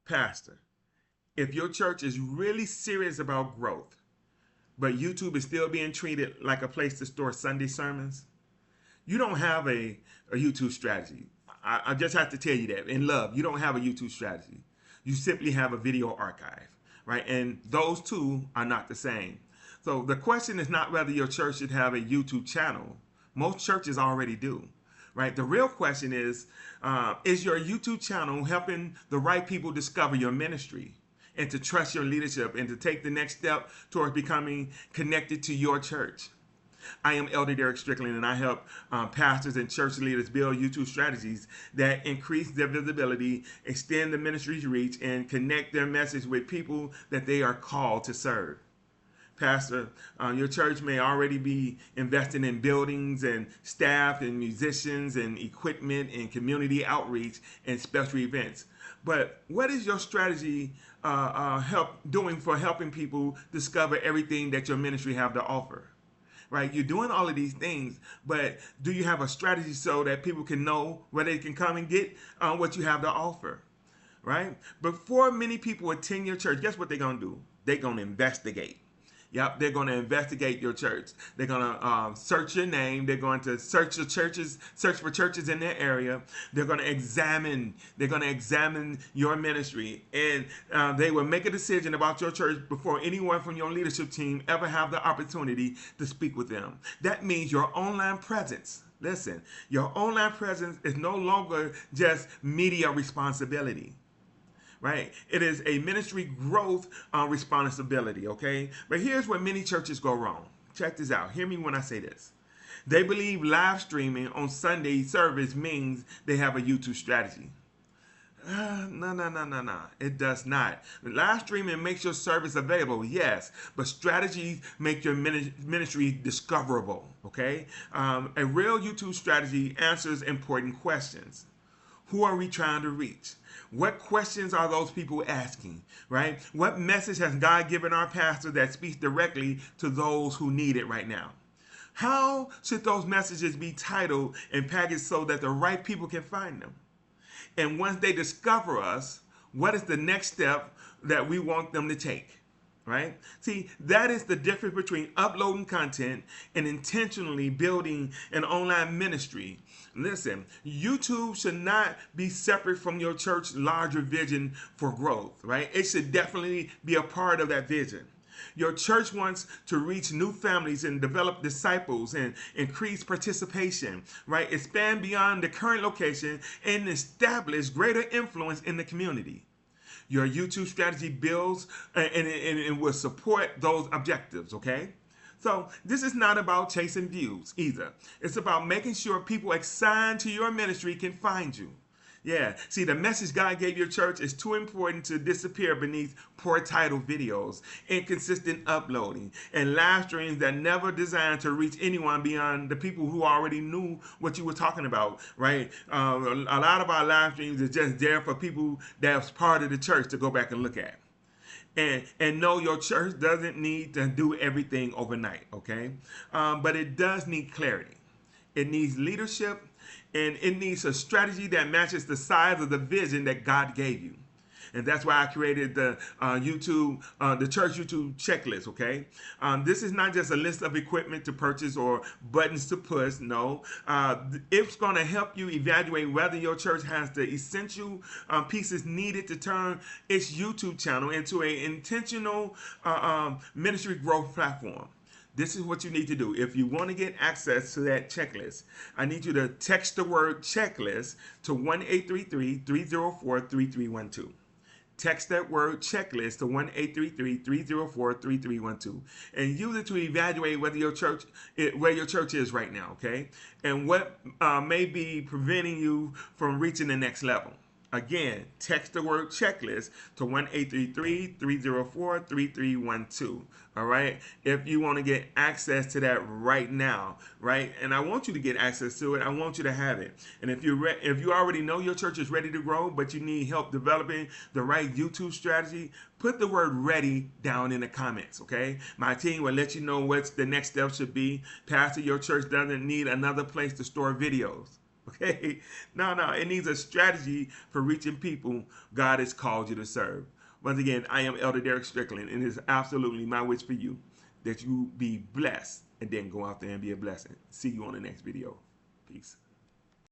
Pastor, if your church is really serious about growth, but YouTube is still being treated like a place to store Sunday sermons, you don't have a YouTube strategy. I just have to tell you that. In love, you don't have a YouTube strategy. You simply have a video archive, right? And those two are not the same. So the question is not whether your church should have a YouTube channel. Most churches already do, right? The real question is your YouTube channel helping the right people discover your ministry and to trust your leadership and to take the next step towards becoming connected to your church? I am Elder Derrick Strickland, and I help pastors and church leaders build YouTube strategies that increase their visibility, extend the ministry's reach, and connect their message with people that they are called to serve. Pastor, your church may already be investing in buildings and staff and musicians and equipment and community outreach and special events. But what is your strategy doing for helping people discover everything that your ministry have to offer? Right? You're doing all of these things, but do you have a strategy so that people can know where they can come and get what you have to offer? Right? Before many people attend your church, guess what they're going to do? They're going to investigate. Yep, they're going to investigate your church. They're going to search your name. They're going to search for churches in their area. They're going to examine your ministry, and they will make a decision about your church before anyone from your leadership team ever have the opportunity to speak with them. That means your online presence. Listen, your online presence is no longer just media responsibility. Right? It is a ministry growth responsibility, okay? But here's where many churches go wrong. Check this out. Hear me when I say this. They believe live streaming on Sunday service means they have a YouTube strategy. No. It does not. Live streaming makes your service available, yes, but strategies make your ministry discoverable, okay? A real YouTube strategy answers important questions. Who are we trying to reach? What questions are those people asking, right? What message has God given our pastor that speaks directly to those who need it right now? How should those messages be titled and packaged so that the right people can find them? And once they discover us, what is the next step that we want them to take? Right? See, that is the difference between uploading content and intentionally building an online ministry. Listen, YouTube should not be separate from your church's larger vision for growth, right? It should definitely be a part of that vision. Your church wants to reach new families and develop disciples and increase participation, right? Expand beyond the current location and establish greater influence in the community. Your YouTube strategy builds and will support those objectives, okay? So this is not about chasing views either. It's about making sure people assigned to your ministry can find you. Yeah, see, the message God gave your church is too important to disappear beneath poor title videos, inconsistent uploading, and live streams that never designed to reach anyone beyond the people who already knew what you were talking about, right? A lot of our live streams is just there for people that's part of the church to go back and look at. And no, your church doesn't need to do everything overnight, okay? But it does need clarity. It needs leadership, and it needs a strategy that matches the size of the vision that God gave you. And that's why I created the the church YouTube checklist, okay? This is not just a list of equipment to purchase or buttons to push, no. It's gonna help you evaluate whether your church has the essential pieces needed to turn its YouTube channel into an intentional ministry growth platform. This is what you need to do. If you want to get access to that checklist, I need you to text the word checklist to 1-833-304-3312. Text that word checklist to 1-833-304-3312 and use it to evaluate whether where your church is right now, okay? And what may be preventing you from reaching the next level. Again, text the word checklist to 1-833-304-3312. All right, if you want to get access to that right now, right? And I want you to get access to it. I want you to have it. And if you already know your church is ready to grow, but you need help developing the right YouTube strategy, put the word ready down in the comments, okay? My team will let you know what the next step should be. Pastor, your church doesn't need another place to store videos. Okay? No, it needs a strategy for reaching people God has called you to serve. Once again, I am Elder Derrick Strickland, and it is absolutely my wish for you that you be blessed and then go out there and be a blessing. See you on the next video. Peace.